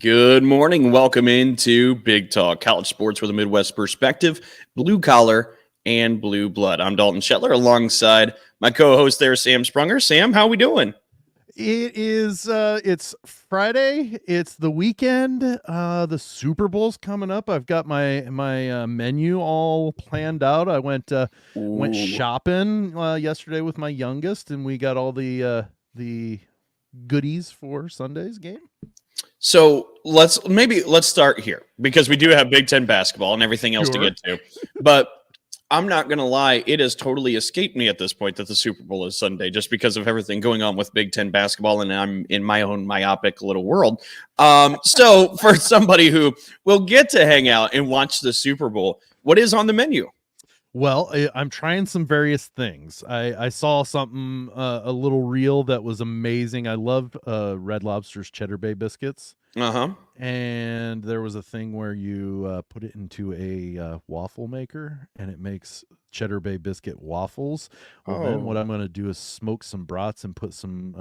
Good morning. Welcome into Big Talk, college sports with a Midwest perspective, blue collar and blue blood. I'm Dalton Shetler alongside my co-host there, Sam Sprunger. Sam, how we doing? It's Friday. It's the weekend. The Super Bowl's coming up. I've got my menu all planned out. I went shopping yesterday with my youngest, and we got all the goodies for Sunday's game. So let's start here because we do have Big Ten basketball and everything else to get to. But I'm not going to lie, it has totally escaped me at this point that the Super Bowl is Sunday just because of everything going on with Big Ten basketball, and I'm in my own myopic little world. So for somebody who will get to hang out and watch the Super Bowl, what is on the menu? Well, I'm trying some various things. I saw something, a little reel that was amazing. I love Red Lobster's Cheddar Bay biscuits. And there was a thing where you put it into a waffle maker, and it makes Cheddar Bay biscuit waffles. Well, then what I'm going to do is smoke some brats and put some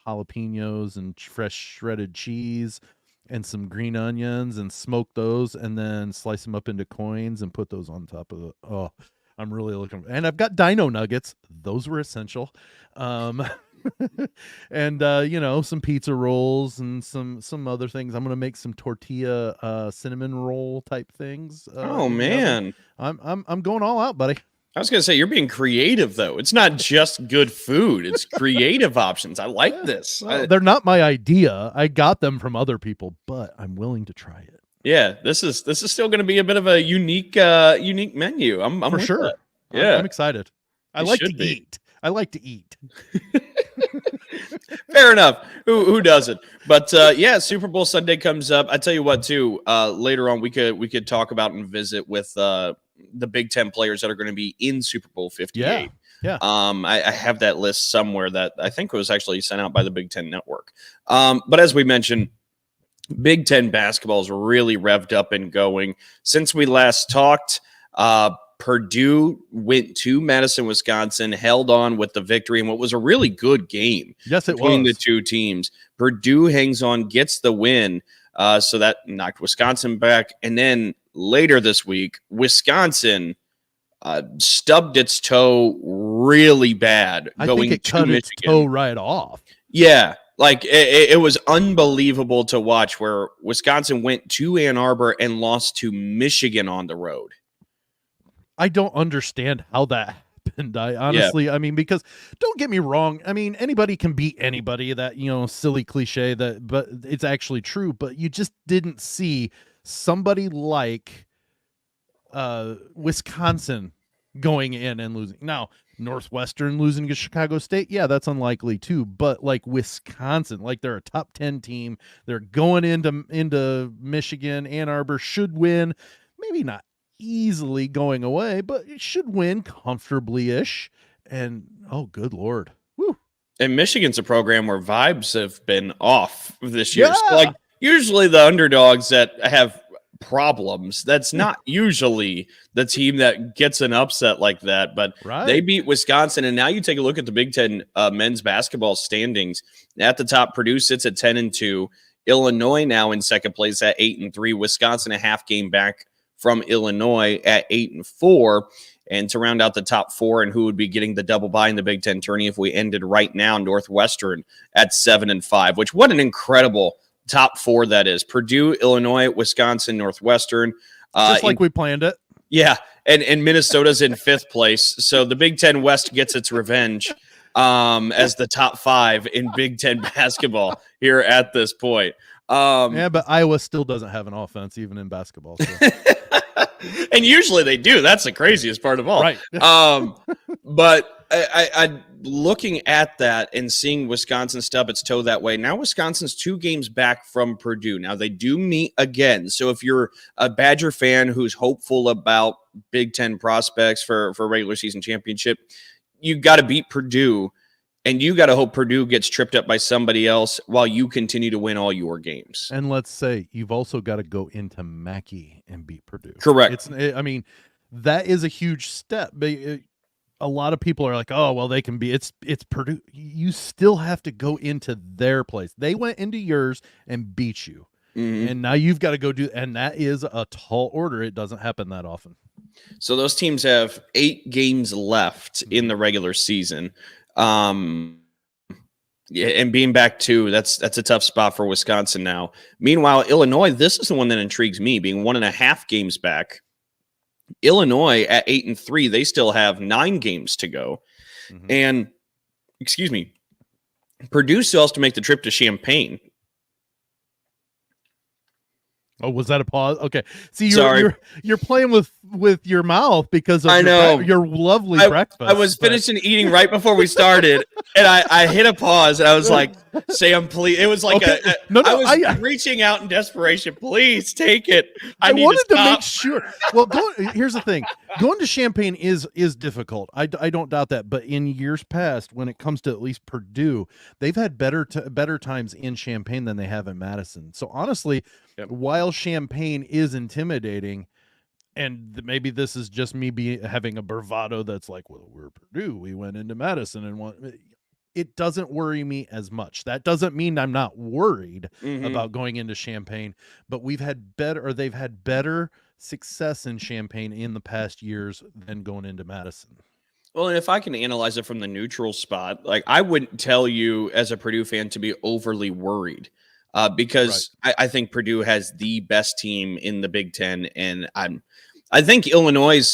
jalapenos and fresh shredded cheese and some green onions and smoke those, and then slice them up into coins and put those on top of the. Oh, I'm really looking. And I've got dino nuggets. Those were essential. And some pizza rolls and some other things. I'm gonna make some tortilla cinnamon roll type things. Oh man, I'm going all out, buddy. I was going to say, you're being creative, though. It's not just good food. It's creative options. I like this. Well, they're not my idea. I got them from other people, but I'm willing to try it. Yeah, this is still going to be a bit of a unique menu. I'm for sure. That. Yeah, I'm excited. I like to eat. I like to eat. Fair enough. Who doesn't? But yeah, Super Bowl Sunday comes up. I tell you what, too. Later on, we could talk about and visit with the Big Ten players that are going to be in Super Bowl 58. Yeah. I have that list somewhere that I think was actually sent out by the Big Ten Network. But as we mentioned, Big Ten basketball is really revved up and going. Since we last talked, Purdue went to Madison, Wisconsin, held on with the victory in what was a really good game. Yes, it between was. The two teams. Purdue hangs on, gets the win. So that knocked Wisconsin back. And then later this week, Wisconsin stubbed its toe really bad. I think it cut its toe right off. Yeah. Like it was unbelievable to watch where Wisconsin went to Ann Arbor and lost to Michigan on the road. I don't understand how that happened. I honestly, I mean, because don't get me wrong. I mean, anybody can beat anybody. That, silly cliche but it's actually true. But you just didn't see somebody like Wisconsin going in and losing. Now, Northwestern losing to Chicago State, yeah, that's unlikely too. But like Wisconsin, like they're a top 10 team. They're going into Michigan. Ann Arbor should win. Maybe not easily going away, but it should win comfortably-ish. And oh, good Lord. Woo. And Michigan's a program where vibes have been off this year. Yeah. So like usually the underdogs that have problems, that's not usually the team that gets an upset like that, but they beat Wisconsin. And now you take a look at the Big Ten men's basketball standings. At the top, Purdue sits at 10-2. Illinois now in second place at 8-3. Wisconsin a half game back from Illinois at 8-4. And to round out the top four and who would be getting the double bye in the Big Ten tourney if we ended right now, Northwestern at 7-5, which what an incredible top four that is. Purdue, Illinois, Wisconsin, Northwestern. Just like we planned it. Yeah, and Minnesota's in fifth place. So the Big Ten West gets its revenge as the top five in Big Ten basketball here at this point. Yeah, but Iowa still doesn't have an offense, even in basketball. So. And usually they do. That's the craziest part of all. Right. But I looking at that and seeing Wisconsin stub its toe that way. Now Wisconsin's 2 games back from Purdue. Now they do meet again. So if you're a Badger fan who's hopeful about Big Ten prospects for regular season championship, you got to beat Purdue. And you got to hope Purdue gets tripped up by somebody else while you continue to win all your games. And let's say you've also got to go into Mackey and beat Purdue. Correct. I mean, that is a huge step. But a lot of people are like, oh, well, they can be. It's Purdue. You still have to go into their place. They went into yours and beat you. And now you've got to go do, and that is a tall order. It doesn't happen that often. So those teams have 8 games left in the regular season. Yeah, and being back 2, that's a tough spot for Wisconsin now. Meanwhile, Illinois, this is the one that intrigues me, being 1.5 games back. Illinois at 8-3, they still have 9 games to go. And, excuse me, Purdue still has to make the trip to Champaign. Oh, was that a pause? Okay. See, you're playing with your mouth because of your lovely breakfast. I was finishing eating right before we started, and I hit a pause, and I was like, Sam, please. It was like I was reaching out in desperation. Please take it. I wanted to make sure. Well, here's the thing. Going to Champaign is difficult. I don't doubt that. But in years past, when it comes to at least Purdue, they've had better times in Champaign than they have in Madison. So honestly, while Champaign is intimidating, and maybe this is just me having a bravado that's like, well, we're Purdue, we went into Madison and won. It doesn't worry me as much. That doesn't mean I'm not worried about going into Champaign, but they've had better success in Champaign in the past years than going into Madison. Well, and if I can analyze it from the neutral spot, like I wouldn't tell you as a Purdue fan to be overly worried. Because I think Purdue has the best team in the Big Ten, and I think Illinois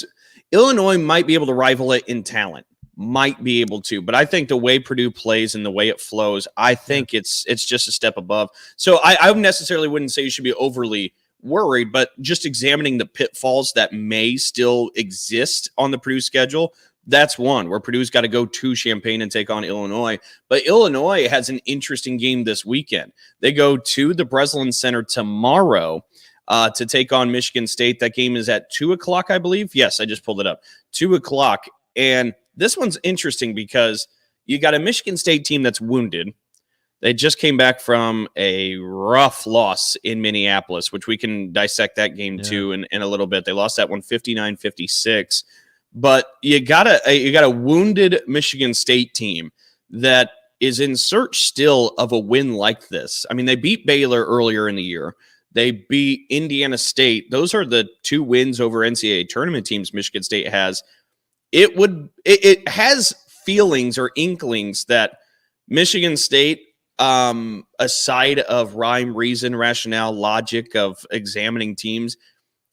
might be able to rival it in talent, might be able to, but I think the way Purdue plays and the way it flows, I think it's just a step above. So I necessarily wouldn't say you should be overly worried, but just examining the pitfalls that may still exist on the Purdue schedule. That's one where Purdue's got to go to Champaign and take on Illinois. But Illinois has an interesting game this weekend. They go to the Breslin Center tomorrow to take on Michigan State. That game is at 2 o'clock, I believe. Yes, I just pulled it up. 2 o'clock. And this one's interesting because you got a Michigan State team that's wounded. They just came back from a rough loss in Minneapolis, which we can dissect that game too in a little bit. They lost that one 59-56. But you got a wounded Michigan State team that is in search still of a win like this. I mean, they beat Baylor earlier in the year. They beat Indiana State. Those are the 2 wins over NCAA tournament teams Michigan State has. It has feelings or inklings that Michigan State, aside of rhyme, reason, rationale, logic of examining teams,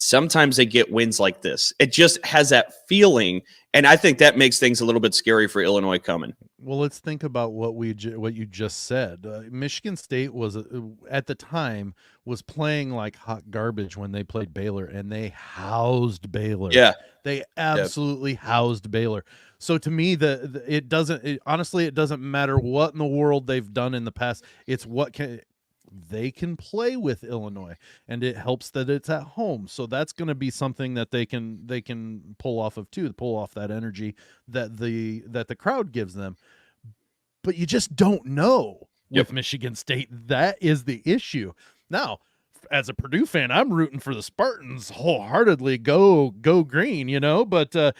sometimes they get wins like this. It just has that feeling, and I think that makes things a little bit scary for Illinois coming. Well, let's think about what you just said. Michigan State was at the time was playing like hot garbage when they played Baylor, and they housed Baylor. Yeah, they absolutely housed Baylor. So to me, it doesn't matter what in the world they've done in the past. It's they can play with Illinois, and it helps that it's at home. So that's going to be something that they can pull off of too, pull off that energy that the crowd gives them. But you just don't know with Michigan State. That is the issue. Now, as a Purdue fan, I'm rooting for the Spartans wholeheartedly. Go green, but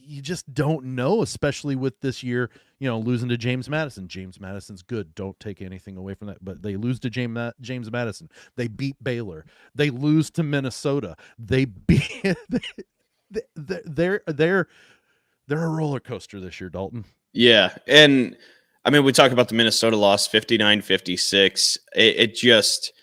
you just don't know, especially with this year, losing to James Madison. James Madison's good. Don't take anything away from that. But they lose to James Madison. They beat Baylor. They lose to Minnesota. They beat. They're a roller coaster this year, Dalton. Yeah, and I mean, we talk about the Minnesota loss, 59-56. It just.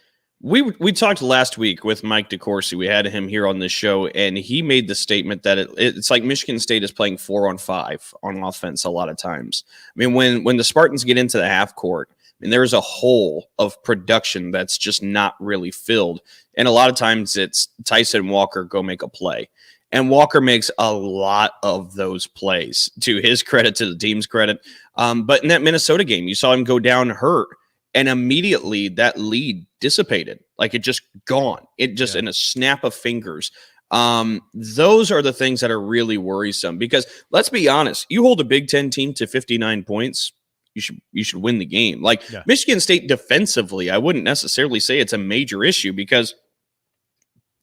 We talked last week with Mike DeCourcy. We had him here on this show, and he made the statement that it's like Michigan State is playing 4-on-5 on offense a lot of times. I mean, when the Spartans get into the half court, there's a hole of production that's just not really filled. And a lot of times it's Tyson Walker, go make a play. And Walker makes a lot of those plays, to his credit, to the team's credit. But in that Minnesota game, you saw him go down hurt. And immediately that lead dissipated. Like it just gone. It just in a snap of fingers. Those are the things that are really worrisome because let's be honest, you hold a Big Ten team to 59 points, you should win the game. Michigan State defensively, I wouldn't necessarily say it's a major issue because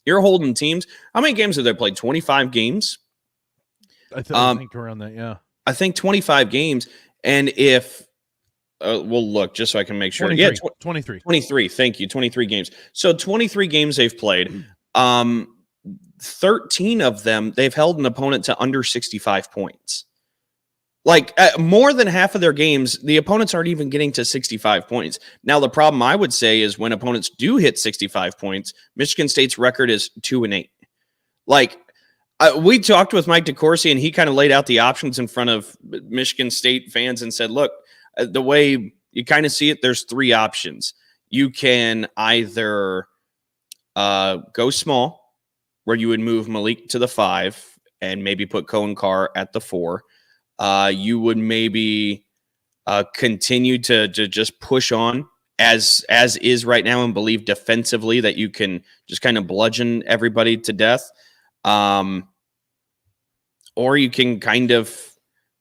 you're holding teams. How many games have they played? 25 games? I think around that, yeah. I think 25 games. And if we'll look just so I can make sure. 23, Yeah, 23. 23. Thank you. 23 games. So 23 games they've played. 13 of them, they've held an opponent to under 65 points. Like more than half of their games, the opponents aren't even getting to 65 points. Now, the problem I would say is when opponents do hit 65 points, Michigan State's record is 2-8. Like, we talked with Mike DeCourcy, and he kind of laid out the options in front of Michigan State fans and said, look, the way you kind of see it, there's three options. You can either go small, where you would move Malik to the 5 and maybe put Cohen Carr at the 4. You would maybe continue to just push on as is right now and believe defensively that you can just kind of bludgeon everybody to death. Or you can kind of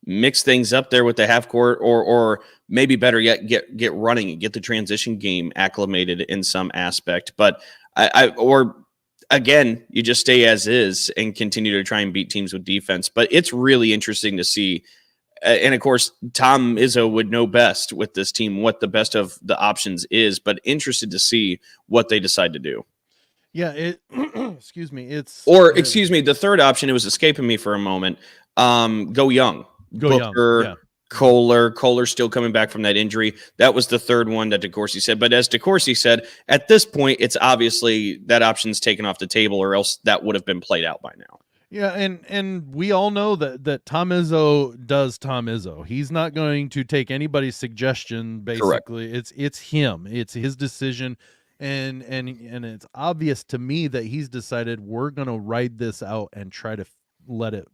mix things up there with the half court, or maybe better yet, get running and get the transition game acclimated in some aspect. But or again, you just stay as is and continue to try and beat teams with defense. But it's really interesting to see. And of course, Tom Izzo would know best with this team what the best of the options is, but interested to see what they decide to do. Yeah, excuse me. Excuse me, the third option, it was escaping me for a moment. Go young. Booker, young. Yeah. Kohler's still coming back from that injury. That was the third one that DeCourcy said. But as DeCourcy said, at this point, it's obviously that option's taken off the table, or else that would have been played out by now. Yeah, and we all know that Tom Izzo does Tom Izzo. He's not going to take anybody's suggestion. Basically, correct. It's him. It's his decision. And it's obvious to me that he's decided we're going to ride this out and try to let it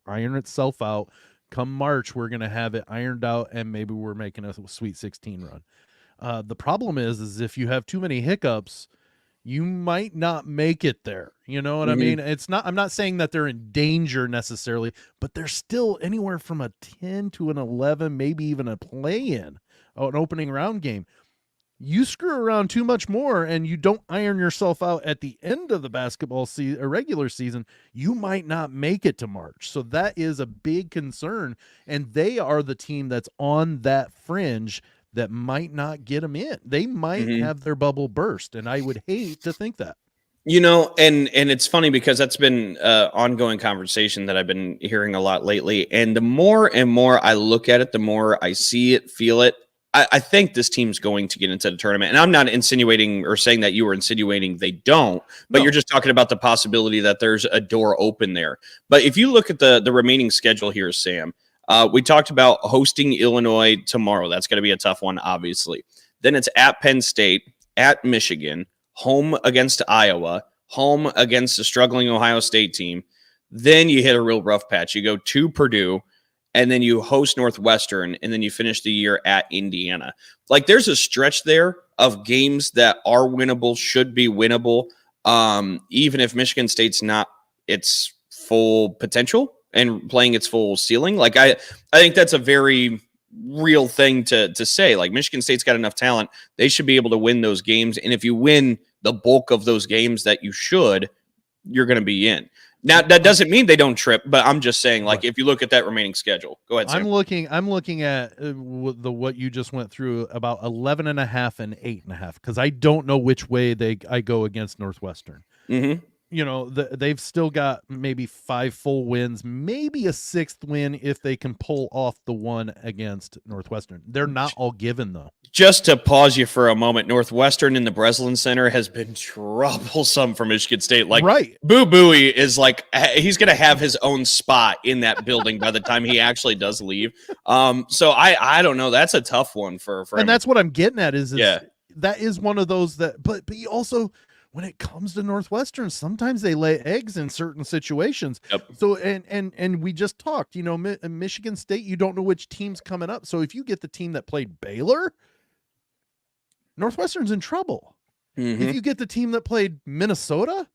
iron itself out. Come March, we're going to have it ironed out, and maybe we're making a Sweet 16 run. The problem is if you have too many hiccups, you might not make it there. You know what I mean? I'm not saying that they're in danger necessarily, but they're still anywhere from a 10 to an 11, maybe even a play-in, an opening round game. You screw around too much more and you don't iron yourself out at the end of the basketball season, or regular season, you might not make it to March. So that is a big concern. And they are the team that's on that fringe that might not get them in. They might have their bubble burst. And I would hate to think that. You know, and it's funny because that's been an ongoing conversation that I've been hearing a lot lately. And the more and more I look at it, the more I see it, feel it. I think this team's going to get into the tournament. And I'm not insinuating or saying that you were insinuating they don't, but You're just talking about the possibility that there's a door open there. But if you look at the remaining schedule here, Sam, we talked about hosting Illinois tomorrow. That's going to be a tough one, obviously. Then it's at Penn State, at Michigan, home against Iowa, home against a struggling Ohio State team. Then you hit a real rough patch. You go to Purdue, and then you host Northwestern, and then you finish the year at Indiana. Like, there's a stretch there of games that are winnable, should be winnable, even if Michigan State's not its full potential and playing its full ceiling. Like, I think that's a very real thing to say. Like, Michigan State's got enough talent. They should be able to win those games, and if you win the bulk of those games that you should, you're going to be in. Now, that doesn't mean they don't trip, but I'm just saying, like, if you look at that remaining schedule, go ahead, Sam. I'm looking at what you just went through, about 11.5 and 8.5, because I don't know which way I go against Northwestern. You know, they've still got maybe 5 full wins, maybe a 6th win if they can pull off the one against Northwestern. They're not all given, though. Just to pause you for a moment, Northwestern in the Breslin Center has been troublesome for Michigan State. Like, right. Boo Booey is like, he's going to have his own spot in that building by the time he actually does leave. So I don't know. That's a tough one for and him. that's what I'm getting at is that is one of those that, but you also, when it comes to Northwestern, sometimes they lay eggs in certain situations. Yep. So, and we just talked, you know, Michigan State, you don't know which team's coming up. So if you get the team that played Baylor, Northwestern's in trouble. If you get the team that played Minnesota,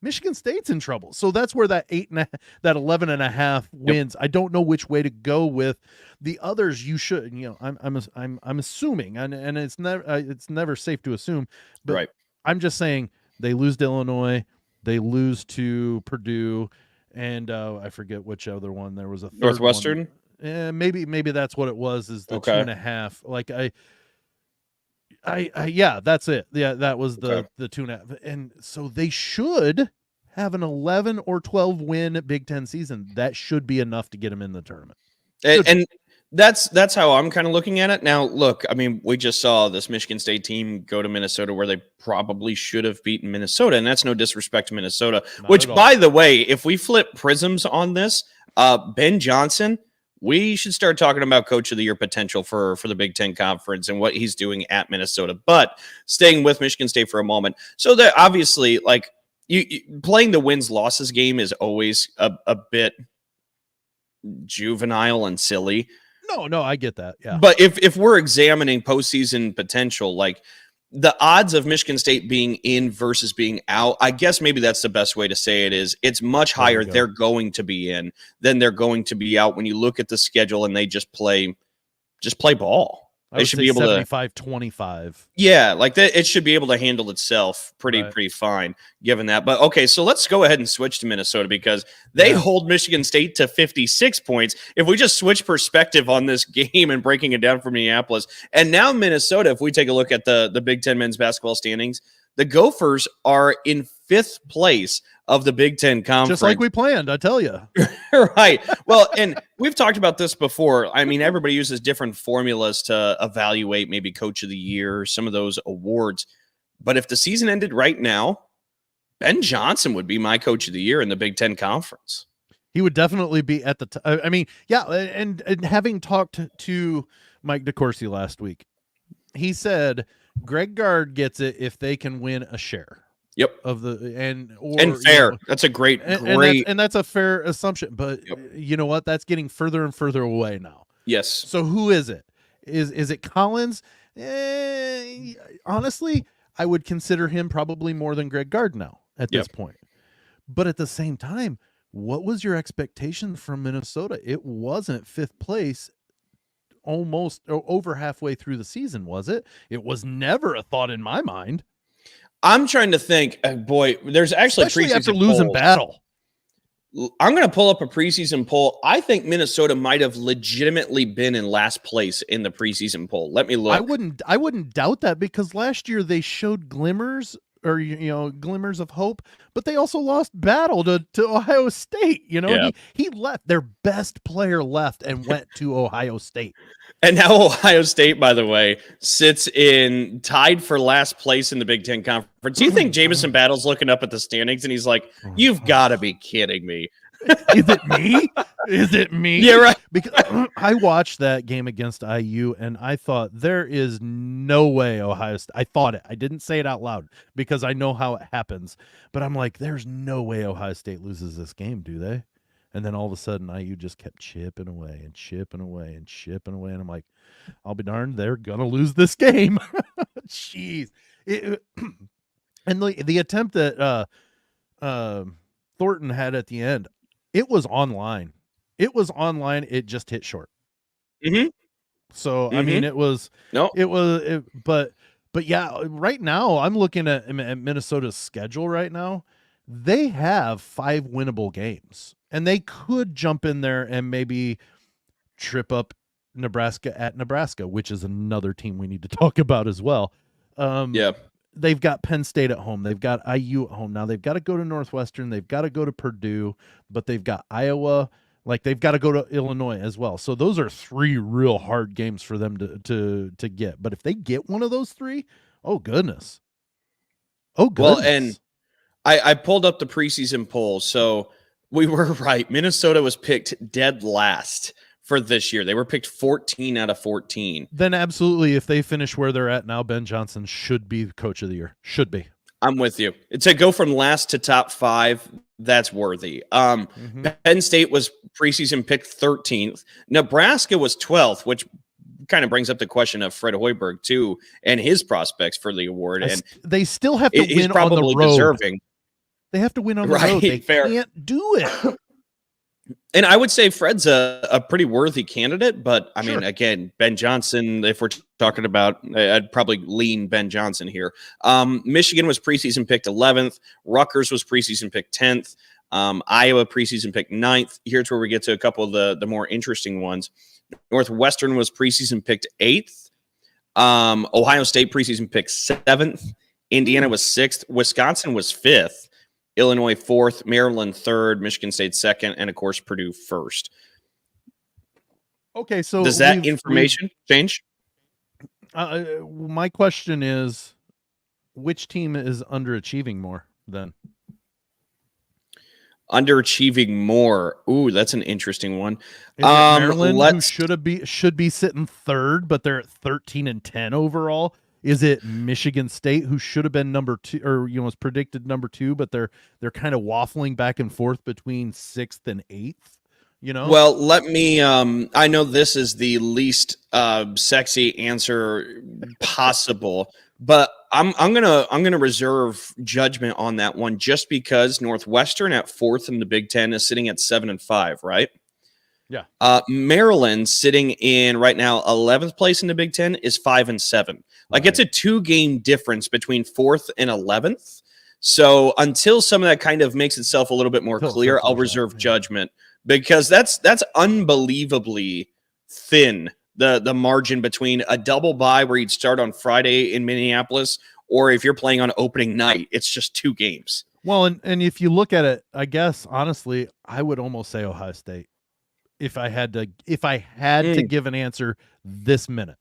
Michigan State's in trouble. So that's where that 11.5 wins. I don't know which way to go with the others. You should, you know, I'm assuming, and it's never safe to assume, but right. I'm just saying they lose to Illinois, they lose to Purdue, and I forget which other one. There was a third Northwestern. one. Maybe that's what it was, is the 2.5. Like yeah, that's it. Yeah, that was the 2.5. And so they should have an 11 or 12 win Big Ten season. That should be enough to get them in the tournament. And that's how I'm kind of looking at it. Now, look, I mean, we just saw this Michigan State team go to Minnesota where they probably should have beaten Minnesota, and that's no disrespect to Minnesota. Which, by the way, if we flip prisms on this, Ben Johnson, we should start talking about Coach of the Year potential for the Big Ten Conference and what he's doing at Minnesota. But staying with Michigan State for a moment, so that obviously, like, you playing the wins-losses game is always a bit juvenile and silly. No, I get that. Yeah. But if we're examining postseason potential, like the odds of Michigan State being in versus being out, I guess maybe that's the best way to say it, is it's much higher they're going to be in than they're going to be out when you look at the schedule and they just play ball. They should be able 75-25. Yeah, like that. It should be able to handle itself pretty fine, given that. But okay, so let's go ahead and switch to Minnesota, because they hold Michigan State to 56 points. If we just switch perspective on this game and breaking it down for Minneapolis, and now Minnesota, if we take a look at the Big Ten men's basketball standings, the Gophers are in 5th place of the Big Ten Conference. Just like we planned, I tell you. Right. Well, and we've talked about this before. I mean, everybody uses different formulas to evaluate maybe Coach of the Year, some of those awards. But if the season ended right now, Ben Johnson would be my Coach of the Year in the Big Ten Conference. He would definitely be at the I mean, yeah, and having talked to Mike DeCourcy last week, he said Greg Gard gets it if they can win a share. Yep. Of the and fair. You know, that's a great. And that's a fair assumption. But you know what? That's getting further and further away now. Yes. So who is it? Is it Collins? Honestly, I would consider him probably more than Greg Gard now at this point. But at the same time, what was your expectation from Minnesota? It wasn't 5th place almost over halfway through the season, was it? It was never a thought in my mind. I'm trying to think. Boy, there's actually especially after losing Battle. I'm going to pull up a preseason poll. I think Minnesota might have legitimately been in last place in the preseason poll. Let me look. I wouldn't doubt that, because last year they showed glimmers of hope, but they also lost Battle to Ohio State. He left. Their best player left and went to Ohio State. And now Ohio State, by the way, sits in tied for last place in the Big Ten Conference. Do you think Jamison Battle's looking up at the standings and he's like, "You've got to be kidding me"? Is it me? Is it me? Yeah, right. Because I watched that game against IU and I thought there is no way Ohio State. I thought it. I didn't say it out loud because I know how it happens. But I'm like, there's no way Ohio State loses this game, do they? And then all of a sudden, IU just kept chipping away and chipping away and chipping away. And I'm like, I'll be darned, they're going to lose this game. Jeez. And the attempt that Thornton had at the end, it was online. It just hit short. Mm-hmm. So, I mean, but yeah, right now, I'm looking at Minnesota's schedule right now. They have 5 winnable games. And they could jump in there and maybe trip up Nebraska at Nebraska, which is another team we need to talk about as well. They've got Penn State at home. They've got IU at home. Now they've got to go to Northwestern. They've got to go to Purdue, but they've got Iowa. Like, they've got to go to Illinois as well. So those are 3 real hard games for them to get. But if they get one of those 3, oh goodness. Well, and I pulled up the preseason poll. So we were right. Minnesota was picked dead last for this year. They were picked 14 out of 14. Then absolutely, if they finish where they're at now, Ben Johnson should be Coach of the Year. Should be. I'm with you. To go from last to top 5, that's worthy. Penn State was preseason picked 13th. Nebraska was 12th, which kind of brings up the question of Fred Hoiberg too and his prospects for the award. And they still have to win on the road. Deserving. They have to win on the road. They can't do it. And I would say Fred's a pretty worthy candidate, but I mean, again, Ben Johnson, if we're talking about, I'd probably lean Ben Johnson here. Michigan was preseason picked 11th. Rutgers was preseason picked 10th. Iowa preseason picked 9th. Here's where we get to a couple of the more interesting ones. Northwestern was preseason picked 8th. Ohio State preseason picked 7th. Indiana was 6th. Wisconsin was 5th. Illinois 4th. Maryland 3rd. Michigan State 2nd. And, of course, Purdue 1st. Okay, so does that information change? My question is, which team is underachieving more then? Underachieving more. Ooh, that's an interesting one. Is it Maryland, who should be sitting 3rd, but they're at 13-10 overall? Is it Michigan State, who should have been number 2, or was predicted number 2, but they're kind of waffling back and forth between 6th and 8th? Well, let me I know this is the least sexy answer possible, but I'm gonna reserve judgment on that one, just because Northwestern at 4th in the Big Ten is sitting at 7-5, right? Yeah. Maryland sitting in right now 11th place in the Big Ten is 5-7. Like, it's a 2-game difference between 4th and 11th. So until some of that kind of makes itself a little bit more clear, I'll reserve judgment, because that's unbelievably thin. The margin between a double bye where you'd start on Friday in Minneapolis, or if you're playing on opening night, it's just 2 games. Well, and if you look at it, I guess honestly, I would almost say Ohio State if I had to give an answer this minute,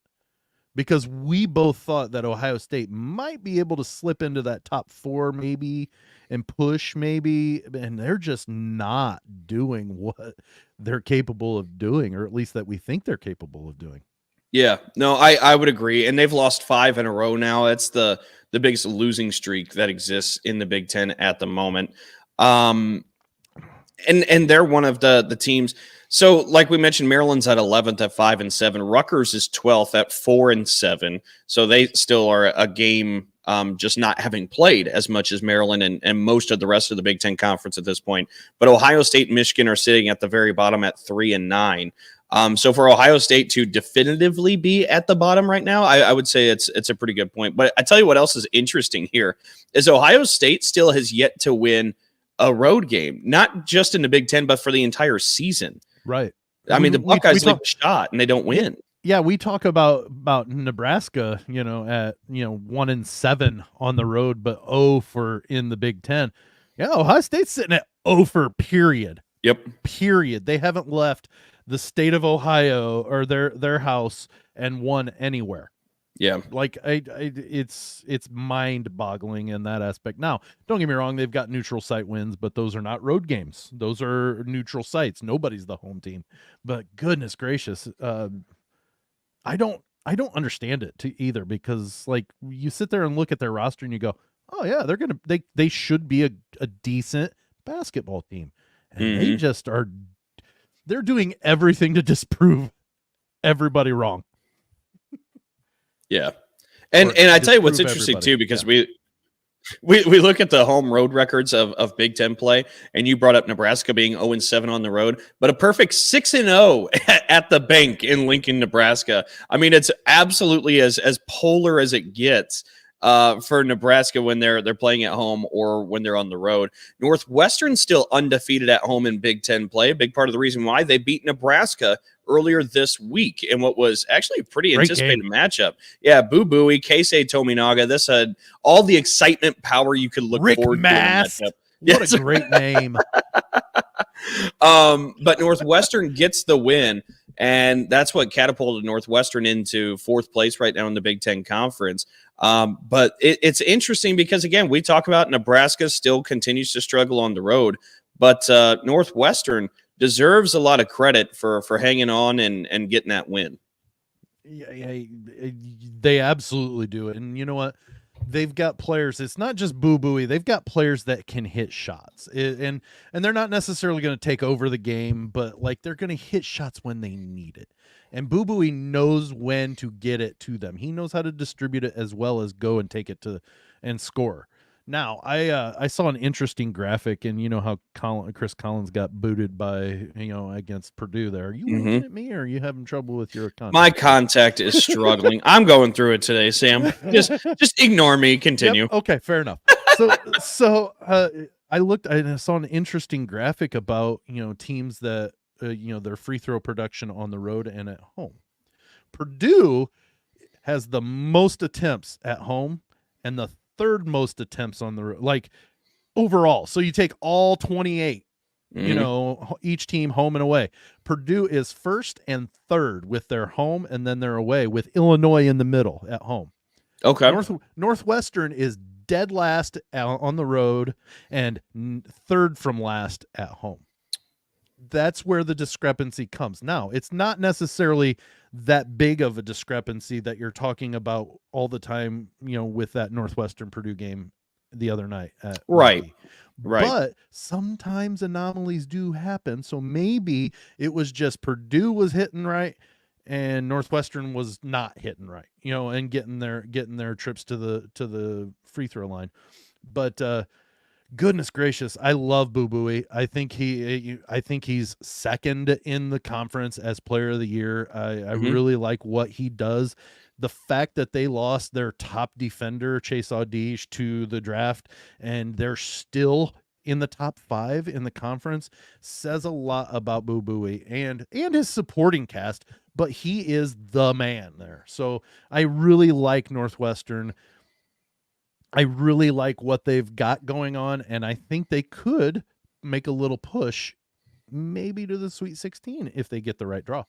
because we both thought that Ohio State might be able to slip into that top 4 maybe and push maybe, and they're just not doing what they're capable of doing, or at least that we think they're capable of doing. Yeah, no, I would agree. And they've lost 5 in a row now. That's the biggest losing streak that exists in the Big Ten at the moment. And they're one of the teams. So, like we mentioned, Maryland's at 11th at 5-7. Rutgers is 12th at 4-7. So they still are a game, just not having played as much as Maryland and most of the rest of the Big Ten Conference at this point. But Ohio State and Michigan are sitting at the very bottom at 3-9. So for Ohio State to definitively be at the bottom right now, I would say it's a pretty good point. But I tell you what else is interesting here is Ohio State still has yet to win a road game, not just in the Big Ten, but for the entire season. Right. I mean, the Buckeyes leave a shot and they don't win. Yeah, we talk about Nebraska, at 1-7 on the road, but 0 for in the Big Ten. Yeah, Ohio State's sitting at 0 for period. Yep. Period. They haven't left the state of Ohio or their house and won anywhere. Yeah. Like it's mind-boggling in that aspect. Now, don't get me wrong, they've got neutral site wins, but those are not road games. Those are neutral sites. Nobody's the home team. But goodness gracious, I don't understand it either, because like you sit there and look at their roster and you go, "Oh yeah, they should be a decent basketball team." And they just are, they're doing everything to disprove everybody wrong. Yeah. And I tell you what's interesting too, because we look at the home road records of Big Ten play, and you brought up Nebraska being 0-7 on the road, but a perfect 6-0 at the bank in Lincoln, Nebraska. I mean, it's absolutely as polar as it gets for Nebraska when they're playing at home or when they're on the road. Northwestern's still undefeated at home in Big Ten play. A big part of the reason why they beat Nebraska earlier this week in what was actually a pretty anticipated matchup. Yeah, Boo Booey, Keisei Tominaga. This had all the excitement power you could look forward Mast. to. What a great name. But Northwestern gets the win, and that's what catapulted Northwestern into 4th place right now in the Big Ten Conference. But it's interesting because, again, we talk about Nebraska still continues to struggle on the road, but Northwestern deserves a lot of credit for hanging on and getting that win. Yeah, they absolutely do it. And you know what? They've got players. It's not just Boo Booey. They've got players that can hit shots, and they're not necessarily going to take over the game, but like they're going to hit shots when they need it. And Boo Booey knows when to get it to them. He knows how to distribute it as well as go and take it to and score. Now, I saw an interesting graphic, and you know how Chris Collins got booted by against Purdue. There, are you looking at me, or are you having trouble with your contact? My contact is struggling. I'm going through it today, Sam. Just ignore me. Continue. Yep. Okay, fair enough. So I saw an interesting graphic about, teams that, their free throw production on the road and at home. Purdue has the most attempts at home and the third most attempts on the road, like overall. So you take all 28, each team home and away. Purdue is first and third with their home, and then they're away with Illinois in the middle at home. Okay. Northwestern is dead last on the road and third from last at home. That's where the discrepancy comes. Now, it's not necessarily that big of a discrepancy that you're talking about all the time, with that Northwestern Purdue game the other night. Right. But sometimes anomalies do happen. So maybe it was just Purdue was hitting right and Northwestern was not hitting right, and getting their trips to the free throw line. But goodness gracious, I love Boo Buie. I think he's second in the conference as player of the year. I really like what he does. The fact that they lost their top defender, Chase Audige, to the draft, and they're still in the top 5 in the conference says a lot about Boo Buie and his supporting cast, but he is the man there. So I really like Northwestern. I really like what they've got going on, and I think they could make a little push maybe to the Sweet 16 if they get the right draw.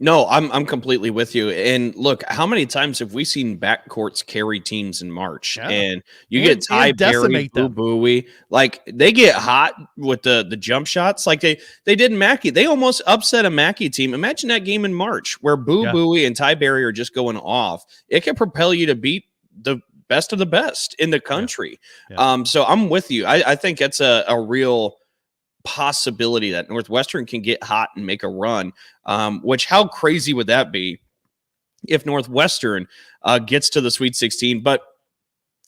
No, I'm completely with you. And look, how many times have we seen backcourts carry teams in March? Yeah. And you get Ty Berry, Boo Buie, like they get hot with the jump shots, like they did Mackey. They almost upset a Mackey team. Imagine that game in March where Boo Buie and Ty Berry are just going off. It can propel you to beat the best of the best in the country. Yeah. So I'm with you. I think that's a real possibility that Northwestern can get hot and make a run, which how crazy would that be if Northwestern gets to the Sweet 16? But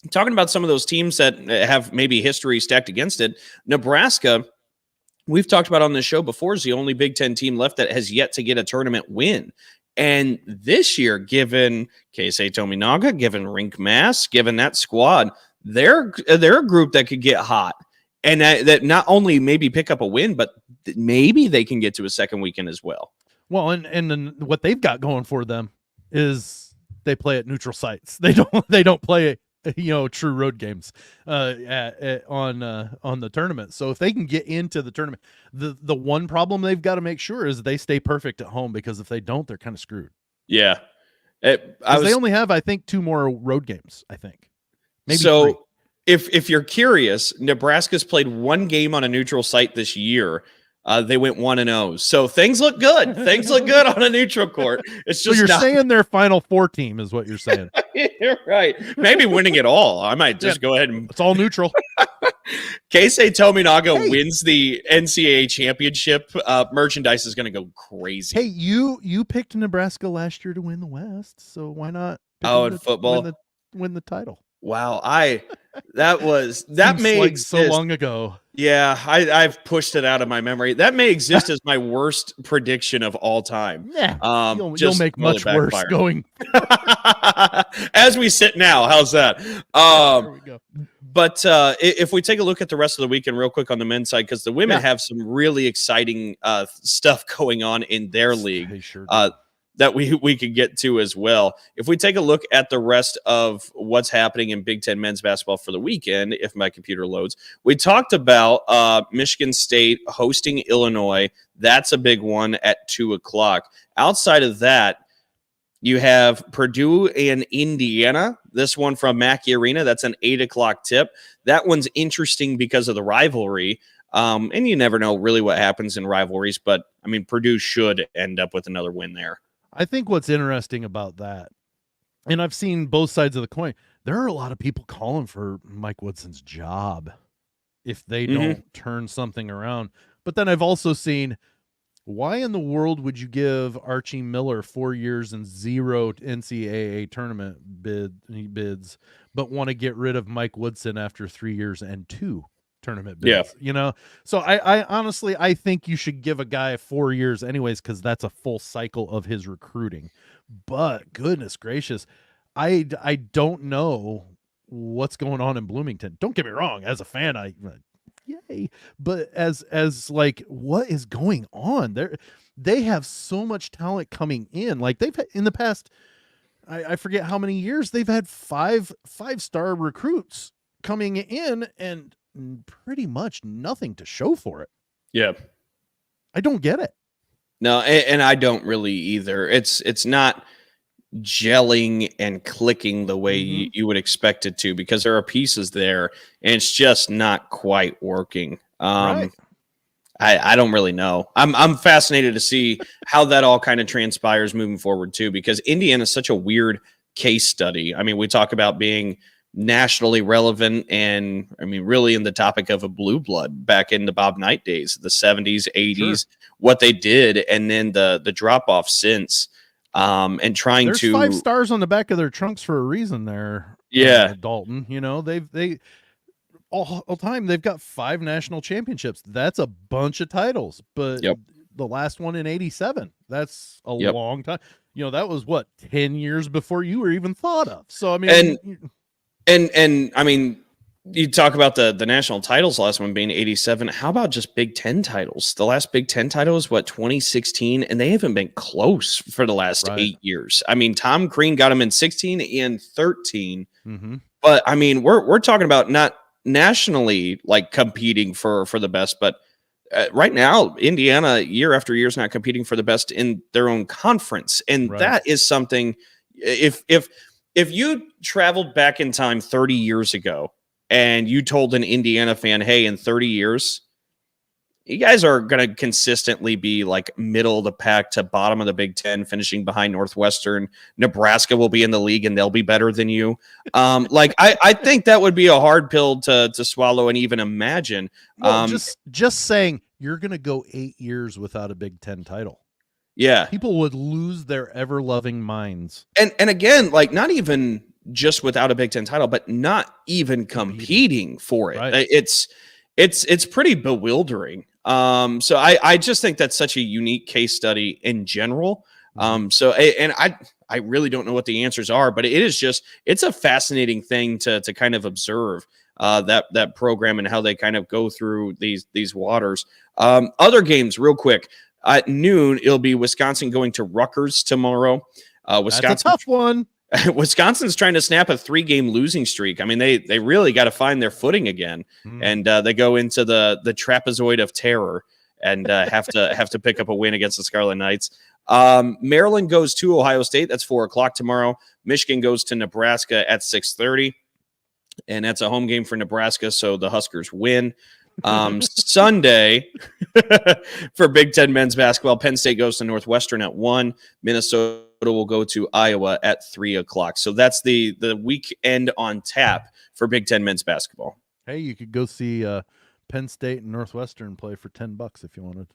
talking about some of those teams that have maybe history stacked against it, Nebraska, we've talked about on this show before, is the only Big Ten team left that has yet to get a tournament win. And this year, given Keisei Tominaga, given Rink Mass, given that squad, they're a group that could get hot. And that not only maybe pick up a win, but maybe they can get to a second weekend as well. Well, and then what they've got going for them is they play at neutral sites. They don't play true road games on the tournament. So if they can get into the tournament, the one problem they've got to make sure is they stay perfect at home, because if they don't, they're kind of screwed. Yeah, they only have, I think, 2 more road games. I think maybe so. 3. If you're curious, Nebraska's played 1 game on a neutral site this year. They went 1-0. So things look good. Things look good on a neutral court. It's just so you're saying their Final Four team is what you're saying. You're right. Maybe winning it all. I might just go ahead and it's all neutral. Keisei Tominaga wins the NCAA championship. Merchandise is going to go crazy. Hey, you picked Nebraska last year to win the West, so why not? In football, win the title. Wow, that may like exist. So long ago. Yeah, I've pushed it out of my memory. That may exist as my worst prediction of all time. Yeah, you'll make much worse going. As we sit now, how's that? There we go. But if we take a look at the rest of the weekend real quick on the men's side, because the women have some really exciting stuff going on in their league. They sure do. That we could get to as well. If we take a look at the rest of what's happening in Big Ten men's basketball for the weekend, if my computer loads, we talked about Michigan State hosting Illinois. That's a big one at 2:00. Outside of that, you have Purdue and Indiana. This one from Mackey Arena. That's an 8:00 tip. That one's interesting because of the rivalry. And you never know really what happens in rivalries, but I mean, Purdue should end up with another win there. I think what's interesting about that, and I've seen both sides of the coin, there are a lot of people calling for Mike Woodson's job if they don't turn something around. But then I've also seen, why in the world would you give Archie Miller 4 years and 0 NCAA tournament bids, but want to get rid of Mike Woodson after 3 years and 2 tournament bids? So I honestly, I think you should give a guy 4 years anyways, because that's a full cycle of his recruiting. But goodness gracious, I don't know what's going on in Bloomington. Don't get me wrong, as a fan, I yay. But as like, what is going on there? They have so much talent coming in. Like they've had, in the past, I forget how many years they've had five-star recruits coming in and pretty much nothing to show for it. Yeah. I don't get it. No, and I don't really either. It's not gelling and clicking the way you would expect it to, because there are pieces there and it's just not quite working. Right. I don't really know. I'm fascinated to see how that all kind of transpires moving forward too, because Indiana is such a weird case study. I mean, we talk about being nationally relevant and I mean, really in the topic of a blue blood back in the Bob Knight days, the 70s, 80s, what they did, and then the drop off since. And trying There's 5 stars on the back of their trunks for a reason there. Yeah. Dalton, you know, they all time they've got 5 national championships. That's a bunch of titles, but the last one in 87, that's a long time. You know, that was what, 10 years before you were even thought of. So I mean, and I mean, you talk about the national titles, last one being 87. How about just Big Ten titles? The last Big Ten title was what, 2016, and they haven't been close for the last 8 years. I mean, Tom Crean got them in 16 and 13, but I mean, we're talking about not nationally like competing for the best, but right now, Indiana year after year is not competing for the best in their own conference, and that is something. If you traveled back in time 30 years ago and you told an Indiana fan, hey, in 30 years, you guys are going to consistently be like middle of the pack to bottom of the Big Ten, finishing behind Northwestern. Nebraska will be in the league and they'll be better than you. I think that would be a hard pill to swallow and even imagine. Well, just saying you're going to go 8 years without a Big Ten title. Yeah. People would lose their ever-loving minds. And again, like not even just without a Big Ten title, but not even competing for it. Right. It's pretty bewildering. So I just think that's such a unique case study in general. I really don't know what the answers are, but it's a fascinating thing to kind of observe that program and how they kind of go through these waters. Other games real quick. At noon, it'll be Wisconsin going to Rutgers tomorrow. Wisconsin, that's a tough one. Wisconsin's trying to snap a 3-game losing streak. I mean, they really got to find their footing again, and they go into the trapezoid of terror and have to pick up a win against the Scarlet Knights. Maryland goes to Ohio State. That's 4:00 tomorrow. Michigan goes to Nebraska at 6:30, and that's a home game for Nebraska, so the Huskers win. Sunday for Big Ten men's basketball, Penn State goes to Northwestern at 1. Minnesota will go to Iowa at 3:00. So that's the weekend on tap for Big Ten men's basketball. Hey, you could go see Penn State and Northwestern play for $10 if you wanted.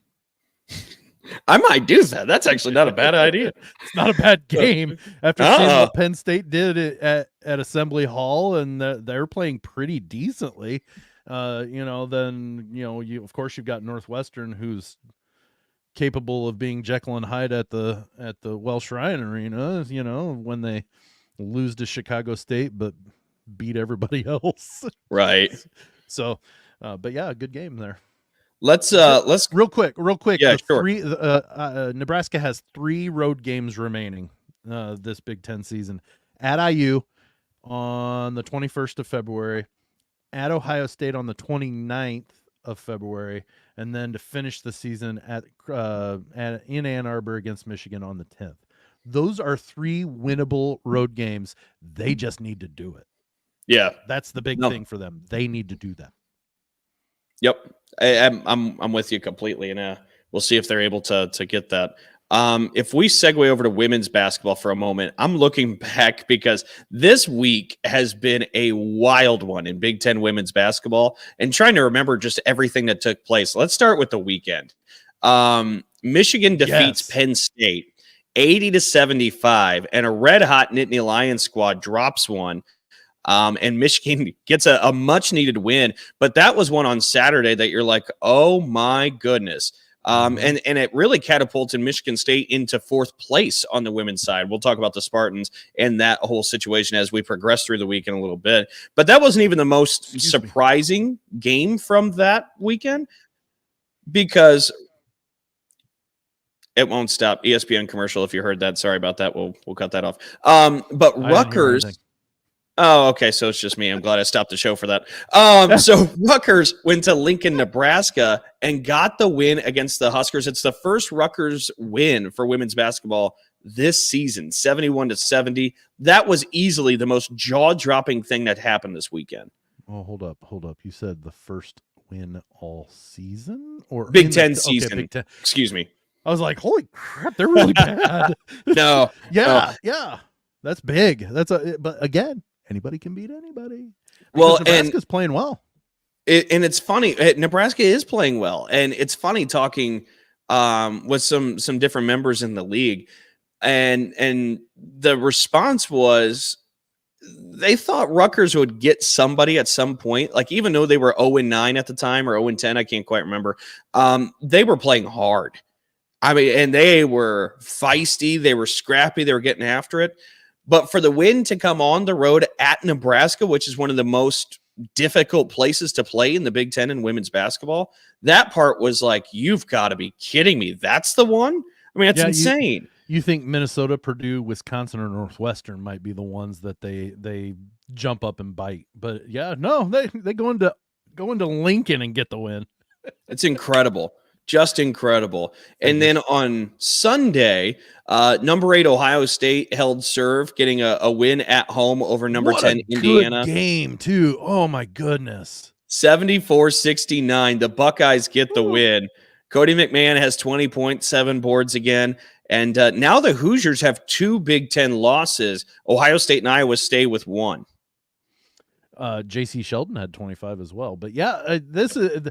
I might do that. That's actually not a bad idea. It's not a bad game. After seeing what Penn State did at Assembly Hall, and they're playing pretty decently. Then of course you've got Northwestern, who's capable of being Jekyll and Hyde at the Welsh Ryan Arena. When they lose to Chicago State but beat everybody else. Right. So, but yeah, good game there. Let's real quick. Yeah, sure. Nebraska has 3 road games remaining this Big Ten season. At IU on the 21st of February. At Ohio State on the 29th of February, and then to finish the season in Ann Arbor against Michigan on the 10th. Those are 3 winnable road games. They just need to do it. Yeah, that's the big thing for them. They need to do that. Yep, I'm with you completely, and we'll see if they're able to get that. If we segue over to women's basketball for a moment, I'm looking back because this week has been a wild one in Big Ten women's basketball and trying to remember just everything that took place. Let's start with the weekend. Michigan defeats Penn State 80-75, and a red hot Nittany Lions squad drops one. And Michigan gets a much needed win, but that was one on Saturday that you're like, oh my goodness. And it really catapulted Michigan State into 4th place on the women's side. We'll talk about the Spartans and that whole situation as we progress through the weekend a little bit. But that wasn't even the most surprising game from that weekend, because it won't stop. ESPN commercial, if you heard that. Sorry about that. We'll cut that off. But Rutgers. Oh, okay. So it's just me. I'm glad I stopped the show for that. So Rutgers went to Lincoln, Nebraska, and got the win against the Huskers. It's the first Rutgers win for women's basketball this season, 71-70. That was easily the most jaw-dropping thing that happened this weekend. Oh, hold up. You said the first win all season, or Big Ten season? Okay, Big Ten. Excuse me. I was like, holy crap, they're really bad. No. Yeah. That's big. But again, anybody can beat anybody. Well, Nebraska's playing well. And it's funny. Nebraska is playing well. And it's funny talking with some different members in the league. And the response was they thought Rutgers would get somebody at some point. Like, even though they were 0-9 at the time, or 0-10, I can't quite remember. They were playing hard. I mean, and they were feisty. They were scrappy. They were getting after it. But for the win to come on the road at Nebraska, which is one of the most difficult places to play in the Big Ten in women's basketball, that part was like, you've got to be kidding me. That's the one? I mean, that's insane. You think Minnesota, Purdue, Wisconsin, or Northwestern might be the ones that they jump up and bite. But yeah, no, they go into Lincoln and get the win. It's incredible. Just incredible. And then on Sunday, number 8 Ohio State held serve, getting a win at home over number 10 Indiana. Good game too. Oh my goodness. 74-69. The Buckeyes get the win. Cody McMahon has 20.7 boards again. And now the Hoosiers have 2 Big Ten losses. Ohio State and Iowa stay with 1. J.C. Sheldon had 25 as well. But yeah, this is.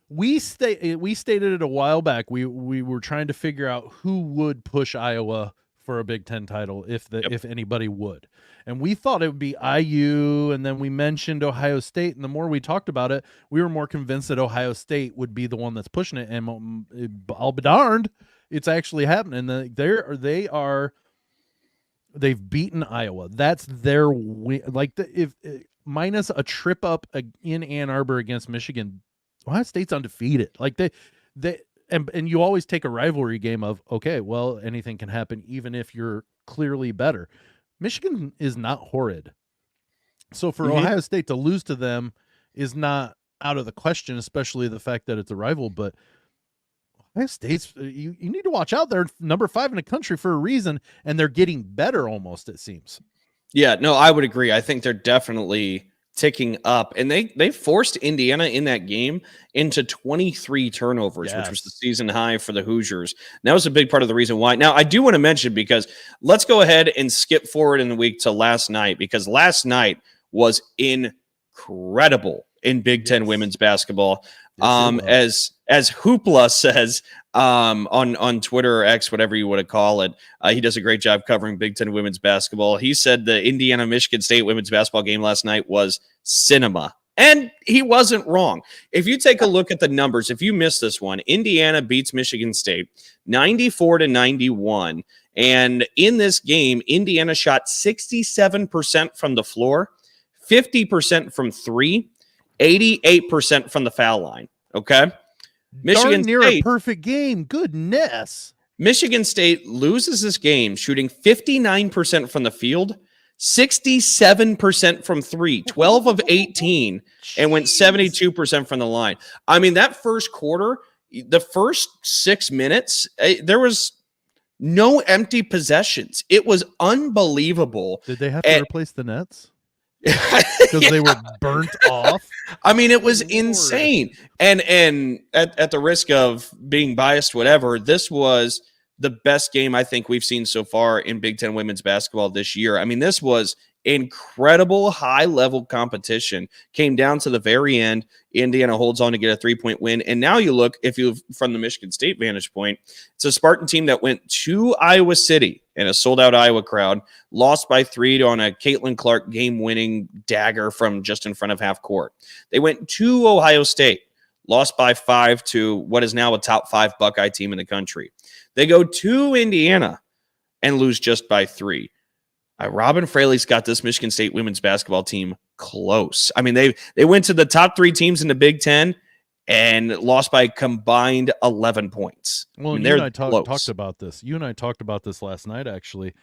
We stated it a while back. We were trying to figure out who would push Iowa for a Big Ten title, if anybody would. And we thought it would be IU, and then we mentioned Ohio State. And the more we talked about it, we were more convinced that Ohio State would be the one that's pushing it. And I'll be darned, it's actually happening. They've beaten Iowa. That's their win. Like minus a trip up in Ann Arbor against Michigan, Ohio State's undefeated. Like and you always take a rivalry game of, okay, well, anything can happen even if you're clearly better. Michigan is not horrid. So for Ohio State to lose to them is not out of the question, especially the fact that it's a rival. But Ohio State's, you need to watch out. They're number 5 in the country for a reason, and they're getting better almost, it seems. Yeah, no, I would agree. I think they're definitely ticking up, and they forced Indiana in that game into 23 turnovers, which was the season high for the Hoosiers. And that was a big part of the reason why. Now, I do want to mention, because let's go ahead and skip forward in the week to last night, because last night was incredible in Big Ten women's basketball. As Hoopla says on Twitter or X, whatever you want to call it, he does a great job covering Big Ten women's basketball. He said the Indiana-Michigan State women's basketball game last night was cinema. And he wasn't wrong. If you take a look at the numbers, if you missed this one, Indiana beats Michigan State 94-91. And in this game, Indiana shot 67% from the floor, 50% from 3, 88% from the foul line. Okay. Michigan State, a perfect game. Goodness. Michigan State loses this game shooting 59% from the field, 67% from 3, 12 of 18, and went 72% from the line. I mean, that first quarter, the first 6 minutes, there was no empty possessions. It was unbelievable. Did they have to replace the nets? Because they were burnt off. I mean, it was insane. And at the risk of being biased, whatever, this was the best game I think we've seen so far in Big Ten women's basketball this year. I mean, this was incredible high-level competition. Came down to the very end. Indiana holds on to get a 3-point win. And now you look, if you from the Michigan State vantage point, it's a Spartan team that went to Iowa City in a sold-out Iowa crowd, lost by 3 on a Caitlin Clark game-winning dagger from just in front of half court. They went to Ohio State, lost by 5 to what is now a top 5 Buckeye team in the country. They go to Indiana and lose just by 3. Robin Fraley's got this Michigan State women's basketball team close. I mean, they went to the top 3 teams in the Big Ten and lost by combined 11 points. Well, you and I talked about this. You and I talked about this last night, actually.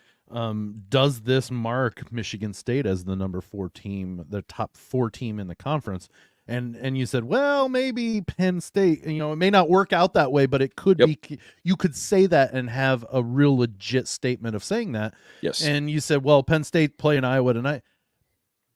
Does this mark Michigan State as the number 4 team, the top 4 team in the conference? And you said, well, maybe Penn State, you know, it may not work out that way, but it could be, you could say that and have a real legit statement of saying that. Yes. And you said, well, Penn State playing Iowa tonight.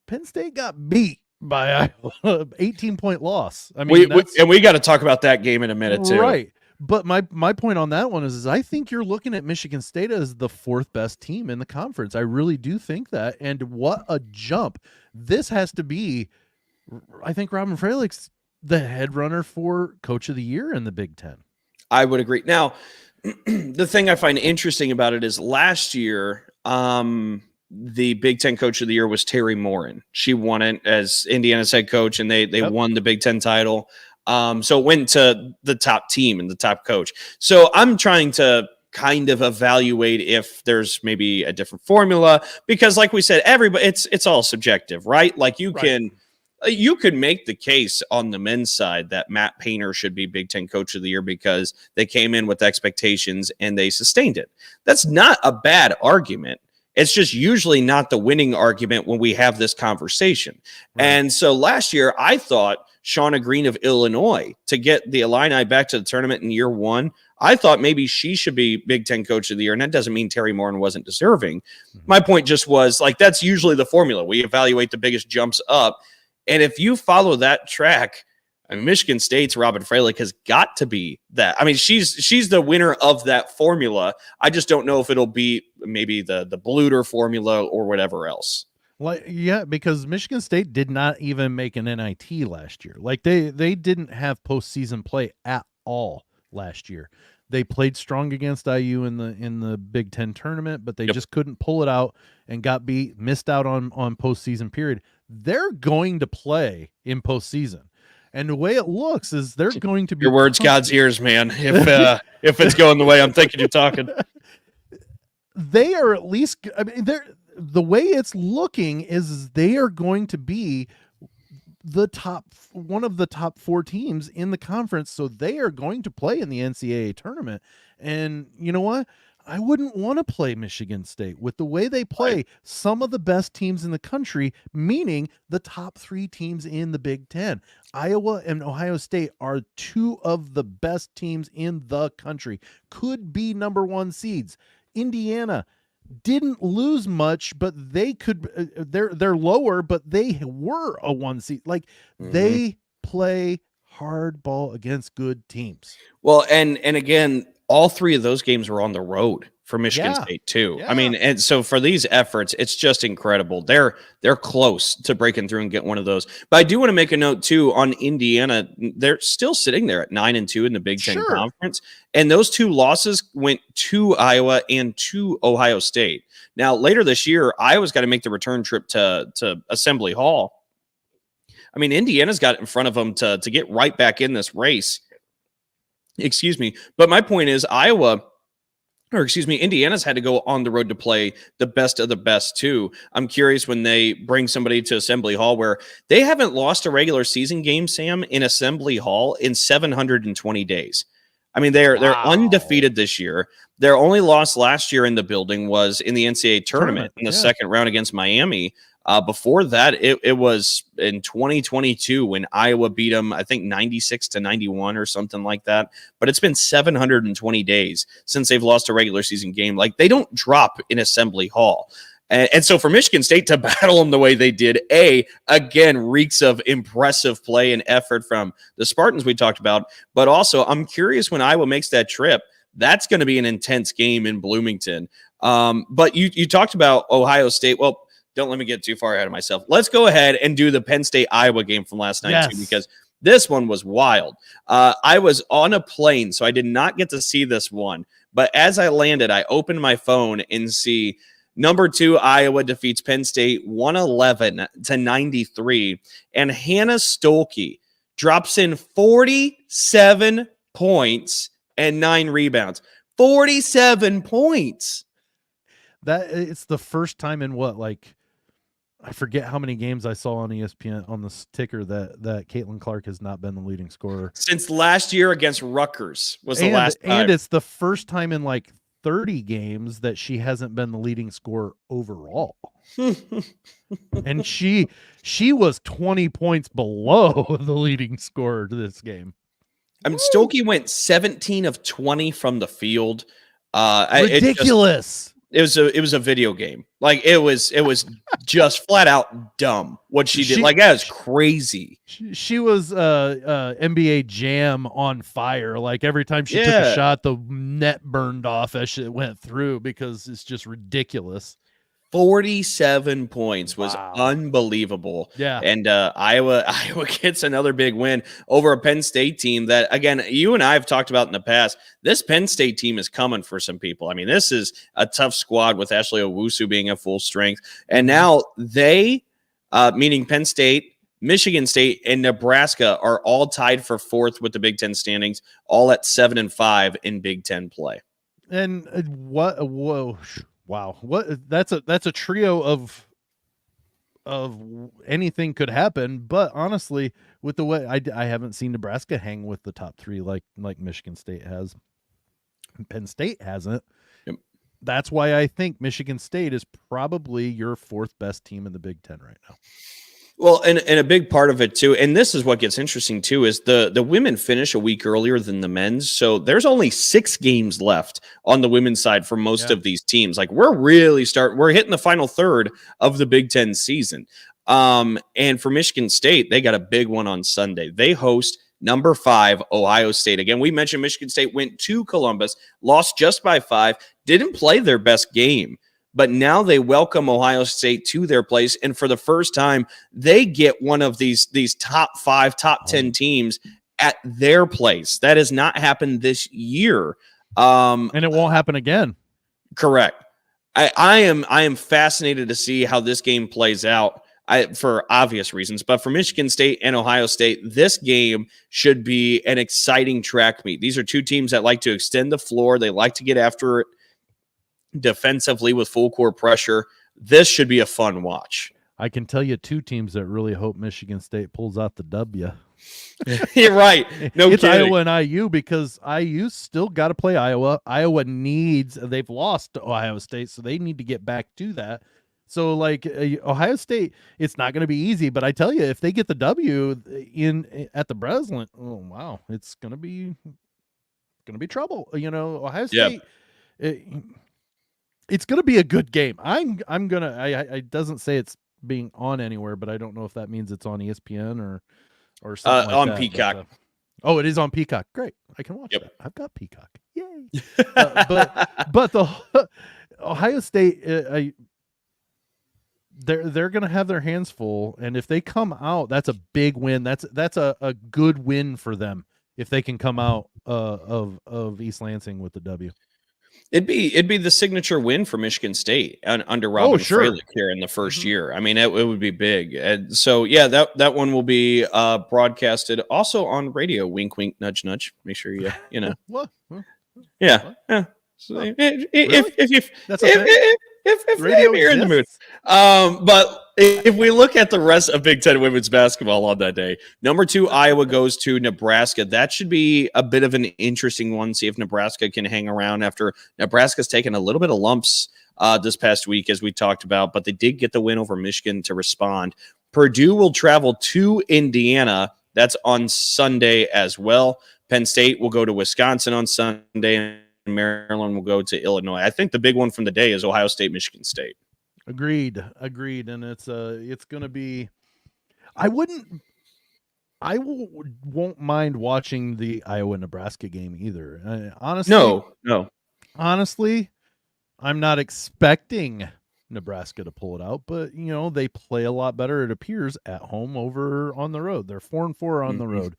Penn State got beat by Iowa, 18-point loss. I mean, we got to talk about that game in a minute too. Right. But my point on that one is I think you're looking at Michigan State as the 4th best team in the conference. I really do think that. And what a jump. This has to be, I think Robin Fralick's the head runner for Coach of the Year in the Big Ten. I would agree. Now, the thing I find interesting about it is last year, the Big Ten Coach of the Year was Terry Morin. She won it as Indiana's head coach, and they won the Big Ten title. So it went to the top team and the top coach. So I'm trying to kind of evaluate if there's maybe a different formula, because like we said, everybody, it's all subjective, right? Like you can make the case on the men's side that Matt Painter should be Big Ten Coach of the Year because they came in with expectations and they sustained it. That's not a bad argument. It's just usually not the winning argument when we have this conversation. Right. And so last year, I thought Shauna Green of Illinois, to get the Illini back to the tournament in year 1, I thought maybe she should be Big Ten Coach of the Year. And that doesn't mean Terry Morin wasn't deserving. Mm-hmm. My point just was, like, that's usually the formula. We evaluate the biggest jumps up. And if you follow that track, I mean, Michigan State's Robin Fralick has got to be that. I mean, she's the winner of that formula. I just don't know if it'll be maybe the Bluter formula or whatever else. Like, yeah, because Michigan State did not even make an NIT last year. Like they didn't have postseason play at all last year. They played strong against IU in the Big Ten tournament, but they just couldn't pull it out and got beat, missed out on postseason period. They're going to play in postseason. And the way it looks is they're going to be your words, God's ears, man. If it's going the way I'm thinking you're talking, they are at least. I mean, the way it's looking is they are going to be one of the top 4 teams in the conference. So they are going to play in the NCAA tournament. And you know what? I wouldn't want to play Michigan State with the way they play some of the best teams in the country, meaning the top 3 teams in the Big Ten. Iowa and Ohio State are 2 of the best teams in the country, could be number 1 seeds. Indiana didn't lose much, but they could, they're lower, but they were a 1 seed. Like they play hardball against good teams. Well, and again, all 3 of those games were on the road for Michigan State too. Yeah. I mean, and so for these efforts, it's just incredible. They're close to breaking through and get one of those. But I do want to make a note too on Indiana. They're still sitting there at 9-2 in the Big Ten Conference. And those 2 losses went to Iowa and to Ohio State. Now, later this year, Iowa's got to make the return trip to Assembly Hall. I mean, Indiana's got it in front of them to get right back in this race. Excuse me. But my point is Indiana's had to go on the road to play the best of the best too. I'm curious when they bring somebody to Assembly Hall where they haven't lost a regular season game, Sam, in Assembly Hall in 720 days. I mean, they're undefeated this year. Their only loss last year in the building was in the NCAA tournament in the second round against Miami. Before that, it was in 2022 when Iowa beat them, I think 96-91 or something like that. But it's been 720 days since they've lost a regular season game. Like, they don't drop in Assembly Hall. And so for Michigan State to battle them the way they did, again, reeks of impressive play and effort from the Spartans we talked about. But also, I'm curious when Iowa makes that trip, that's going to be an intense game in Bloomington. But you talked about Ohio State. Well, don't let me get too far ahead of myself. Let's go ahead and do the Penn State-Iowa game from last night, too, because this one was wild. I was on a plane, so I did not get to see this one. But as I landed, I opened my phone and see number 2, Iowa defeats Penn State 111-93. And Hannah Stolke drops in 47 points and 9 rebounds. 47 points. That it's the first time in what, like, I forget how many games I saw on ESPN on this ticker that Caitlin Clark has not been the leading scorer since last year against Rutgers was the last time. And it's the first time in like 30 games that she hasn't been the leading scorer overall. And she was 20 points below the leading scorer to this game. I mean, Stokey went 17 of 20 from the field. Ridiculous. It was a video game. Like it was just flat out dumb what she did. Like that is crazy. She was NBA Jam on fire. Like every time she took a shot, the net burned off as it went through because it's just ridiculous. 47 points was unbelievable. Yeah. And Iowa gets another big win over a Penn State team that, again, you and I have talked about in the past. This Penn State team is coming for some people. I mean, this is a tough squad with Ashley Owusu being at full strength. And now they, meaning Penn State, Michigan State, and Nebraska are all tied for 4th with the Big Ten standings, all at 7-5 in Big Ten play. And wow, what that's a trio of anything could happen. But honestly, with the way I haven't seen Nebraska hang with the top 3 like Michigan State has, Penn State hasn't. Yep. That's why I think Michigan State is probably your 4th best team in the Big Ten right now. Well, and a big part of it too, and this is what gets interesting too, is the women finish a week earlier than the men's. So there's only 6 games left on the women's side for most of these teams. Like we're hitting the final third of the Big Ten season. And for Michigan State, they got a big one on Sunday. They host number 5 Ohio State. Again, we mentioned Michigan State went to Columbus, lost just by 5, didn't play their best game. But now they welcome Ohio State to their place, and for the first time, they get one of these top 5, top 10 teams at their place. That has not happened this year, and it won't happen again. Correct. I am fascinated to see how this game plays out. For obvious reasons, but for Michigan State and Ohio State, this game should be an exciting track meet. These are 2 teams that like to extend the floor. They like to get after it defensively with full court pressure. This should be a fun watch. I can tell you 2 teams that really hope Michigan State pulls out the W. You're right. No, it's kidding. Iowa and IU, because IU still got to play Iowa. They've lost to Ohio State, so they need to get back to that. So like Ohio State, it's not going to be easy, but I tell you, if they get the W at the Breslin, oh wow, it's going to be trouble. Ohio State. Yeah. It's going to be a good game. I'm going to, it doesn't say it's being on anywhere, but I don't know if that means it's on ESPN or something on that. Peacock. But, it is on Peacock. Great. I can watch that. I've got Peacock. Yay. But the Ohio State, they're going to have their hands full. And if they come out, that's a big win. That's a good win for them if they can come out of East Lansing with the W. It'd be the signature win for Michigan State under Robin Freilich here in the first year. I mean, it would be big. And so, yeah, that one will be broadcasted also on radio. Wink, wink, nudge, nudge. Make sure you know. What? Yeah. So really? If you're in the mood. But if we look at the rest of Big Ten women's basketball on that day, number 2, Iowa goes to Nebraska. That should be a bit of an interesting one. See if Nebraska can hang around after Nebraska's taken a little bit of lumps this past week, as we talked about, but they did get the win over Michigan to respond. Purdue will travel to Indiana. That's on Sunday as well. Penn State will go to Wisconsin on Sunday, and Maryland will go to Illinois. I think the big one from the day is Ohio State, Michigan State. Agreed. And it's going to be, I won't mind watching the Iowa-Nebraska game either. Honestly. No. Honestly, I'm not expecting Nebraska to pull it out, but they play a lot better, it appears, at home over on the road. They're 4-4 on the road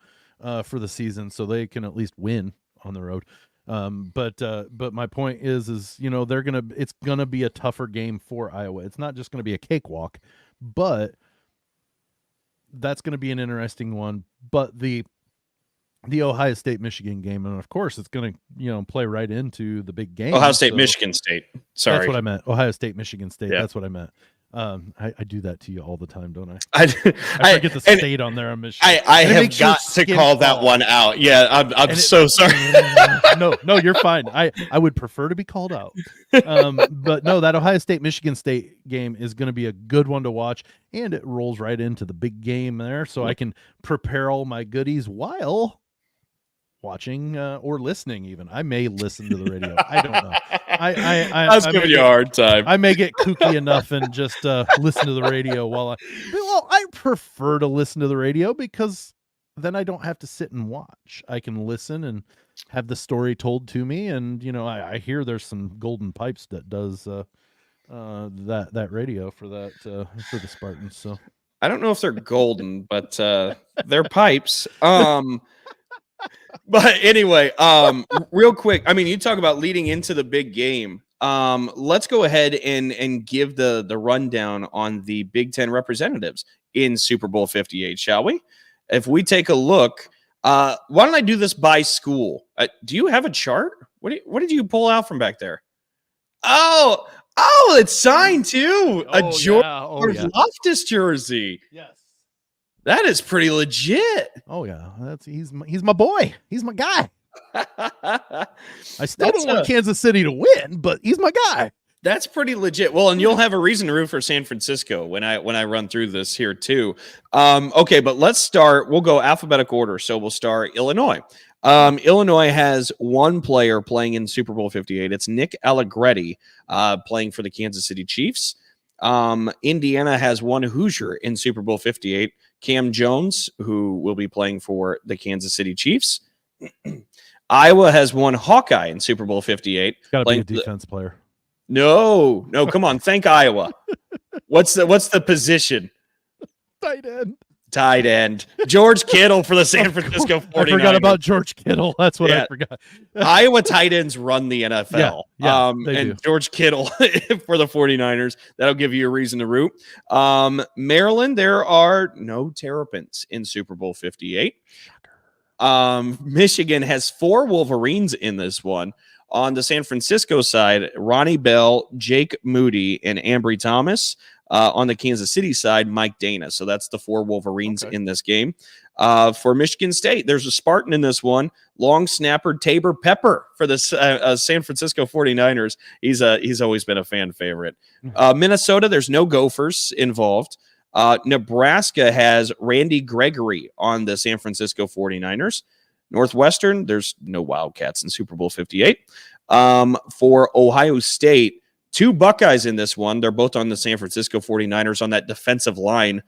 for the season, so they can at least win on the road. But my point is it's gonna be a tougher game for Iowa. It's not just gonna be a cakewalk, but that's gonna be an interesting one. but the Ohio State Michigan game, and of course it's going to play right into the big game. Ohio State Michigan State. Sorry, that's what I meant. Ohio State Michigan State. Yeah. That's what I meant. I do that to you all the time, don't I? I forget the state on there on Michigan. I have got to call that one out. Yeah, I'm so sorry. No, you're fine. I would prefer to be called out. But no, that Ohio State Michigan State game is going to be a good one to watch, and it rolls right into the big game there, so I can prepare all my goodies while watching or listening. Even I may listen to the radio. I don't know. I was giving you a hard time. I may get kooky enough and just listen to the radio while I prefer to listen to the radio because then I don't have to sit and watch. I can listen and have the story told to me, and I hear there's some golden pipes that does that radio for that for the Spartans. So I don't know if they're golden, but they're pipes. But anyway, real quick, I mean, you talk about leading into the big game. Let's go ahead and give the rundown on the Big Ten representatives in Super Bowl 58, shall we? If we take a look, why don't I do this by school? Do you have a chart? What did you pull out from back there? Oh, it's signed too. A George Loftus jersey. Yes. That is pretty legit. Oh yeah, he's my boy. He's my guy. I still don't want Kansas City to win, but he's my guy. That's pretty legit. Well, and you'll have a reason to root for San Francisco when I run through this here too. Okay, but let's start. We'll go alphabetical order. So we'll start Illinois. Illinois has one player playing in Super Bowl 58. It's Nick Allegretti playing for the Kansas City Chiefs. Indiana has one Hoosier in Super Bowl 58. Cam Jones, who will be playing for the Kansas City Chiefs. Iowa has one Hawkeye in Super Bowl 58. It's got to be a defense player. No, come on. Thank Iowa. What's the position? Tight end. George Kittle for the San Francisco 49ers. I forgot about George Kittle. That's what I forgot. Iowa tight ends run the NFL. They do. George Kittle for the 49ers. That'll give you a reason to root. Maryland, there are no Terrapins in Super Bowl 58. Michigan has 4 Wolverines in this one. On the San Francisco side, Ronnie Bell, Jake Moody, and Ambry Thomas. On the Kansas City side, Mike Dana. So that's the 4 Wolverines in this game. For Michigan State, there's a Spartan in this one. Long snapper Tabor Pepper for the San Francisco 49ers. He's always been a fan favorite. Minnesota, there's no Gophers involved. Nebraska has Randy Gregory on the San Francisco 49ers. Northwestern, there's no Wildcats in Super Bowl 58. For Ohio State, 2 Buckeyes in this one. They're both on the San Francisco 49ers on that defensive line.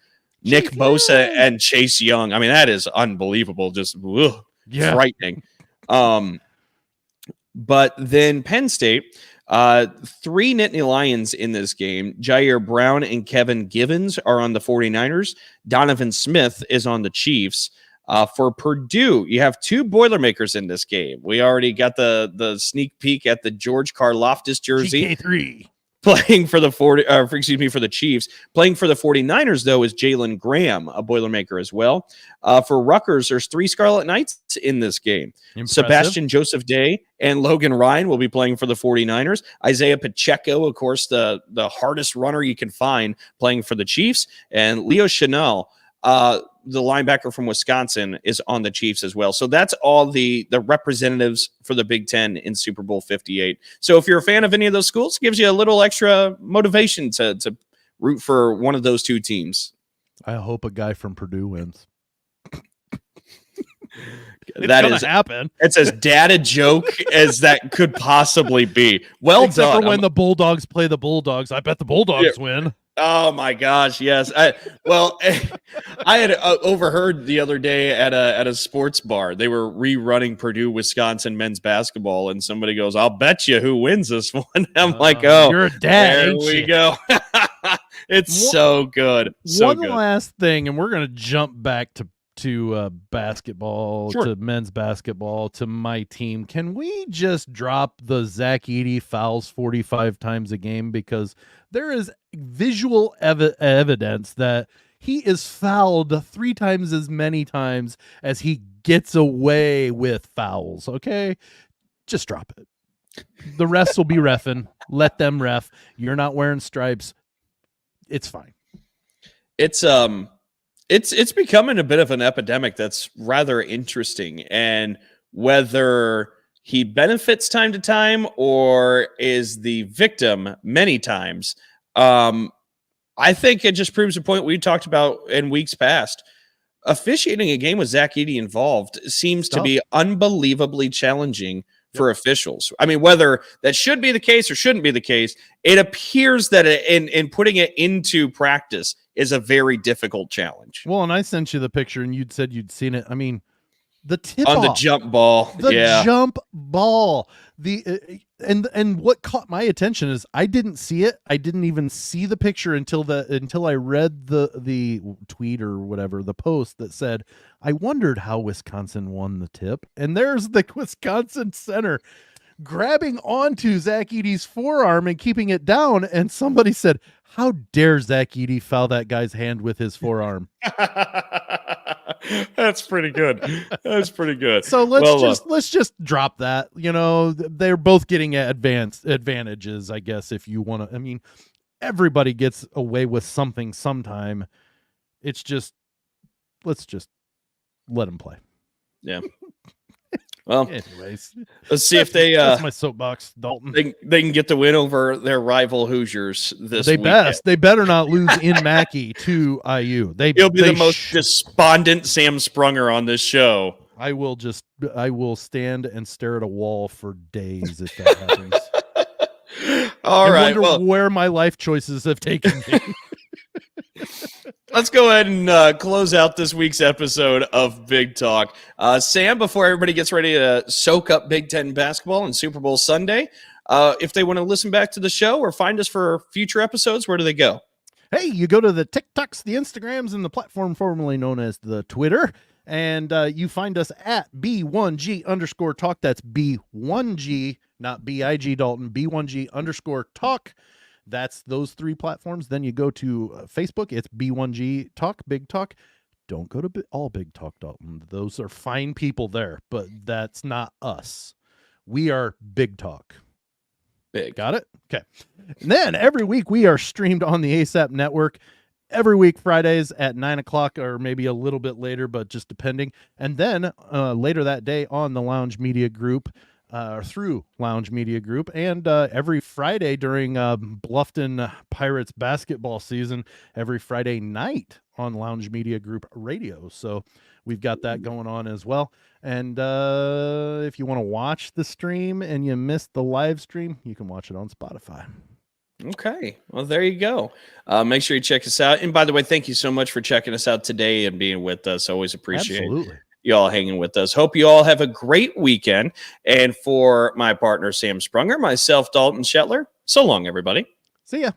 Nick Bosa and Chase Young. I mean, that is unbelievable. Just frightening. But then Penn State, 3 Nittany Lions in this game. Jair Brown and Kevin Givens are on the 49ers. Donovan Smith is on the Chiefs. For Purdue, you have 2 Boilermakers in this game. We already got the sneak peek at the George Karlaftis jersey. GK3. Playing for the for the Chiefs. Playing for the 49ers, though, is Jalen Graham, a Boilermaker as well. For Rutgers, there's 3 Scarlet Knights in this game. Impressive. Sebastian Joseph Day and Logan Ryan will be playing for the 49ers. Isaiah Pacheco, of course, the hardest runner you can find, playing for the Chiefs. And Leo Chanel, the linebacker from Wisconsin, is on the Chiefs as well. So that's all the representatives for the Big Ten in Super Bowl 58. So if you're a fan of any of those schools, it gives you a little extra motivation to root for one of those 2 teams. I hope a guy from Purdue wins. That is happen. It's as dad a joke as that could possibly be. Well Except done. For when the Bulldogs play the Bulldogs, I bet the Bulldogs win. Oh my gosh, yes. I had overheard the other day at a sports bar. They were rerunning Purdue Wisconsin men's basketball, and somebody goes, "I'll bet you who wins this one." I'm like, "Oh, you're a dad." There we go. It's so good. So one good. last thing, and we're gonna jump back to basketball, to men's basketball, to my team. Can we just drop the Zach Edey fouls 45 times a game, because there is visual evidence that He is fouled 3 times as many times as he gets away with fouls. Okay, just drop it. The refs will be reffing. Let them ref. You're not wearing stripes. It's fine. It's becoming a bit of an epidemic that's rather interesting, and whether he benefits time to time or is the victim many times, I think it just proves a point we talked about in weeks past. Officiating a game with Zach Edey involved seems to be unbelievably challenging for officials. I mean, whether that should be the case or shouldn't be the case, it appears that in putting it into practice is a very difficult challenge. Well, and I sent you the picture and you'd said you'd seen it. I mean, the tip on the jump ball, jump ball, and what caught my attention is I didn't see it. I didn't even see the picture until I read the tweet or whatever, the post that said, I wondered how Wisconsin won the tip. And there's the Wisconsin center grabbing onto Zach Edey's forearm and keeping it down. And somebody said, how dare Zach Edey foul that guy's hand with his forearm? That's pretty good. That's pretty good. So let's just drop that. You know, they're both getting advantages, I guess, if you want to. I mean, everybody gets away with something sometime. It's just, let's just let them play. Yeah. Well, anyways, let's see if that's my soapbox, Dalton. They can get the win over their rival Hoosiers this weekend. They better not lose in Mackey to IU. He'll be the most despondent Sam Sprunger on this show. I will stand and stare at a wall for days if that happens. All right. I wonder where my life choices have taken me. Let's go ahead and close out this week's episode of Big Talk. Sam, before everybody gets ready to soak up Big Ten basketball and Super Bowl Sunday, if they want to listen back to the show or find us for future episodes, where do they go? Hey, you go to the TikToks, the Instagrams, and the platform formerly known as the Twitter, and you find us at B1G_talk. That's B1G, not BIG, Dalton, B1G_talk. That's those 3 platforms. Then you go to Facebook. It's B1G Talk, Big Talk. Don't go to all Big Talk, Dalton. Those are fine people there, but that's not us. We are Big Talk. Big. Got it? Okay. And then every week we are streamed on the ASAP network. Every week, Fridays at 9 o'clock or maybe a little bit later, but just depending. And then later that day on the Lounge Media Group, through Lounge Media Group, and every Friday during Bluffton Pirates basketball season, every Friday night on Lounge Media Group Radio. So we've got that going on as well. And if you want to watch the stream and you missed the live stream, you can watch it on Spotify. Okay. Well, there you go. Make sure you check us out. And by the way, thank you so much for checking us out today and being with us. Always appreciate it. You all hanging with us. Hope you all have a great weekend. And for my partner, Sam Sprunger, myself, Dalton Shetler, so long, everybody. See ya.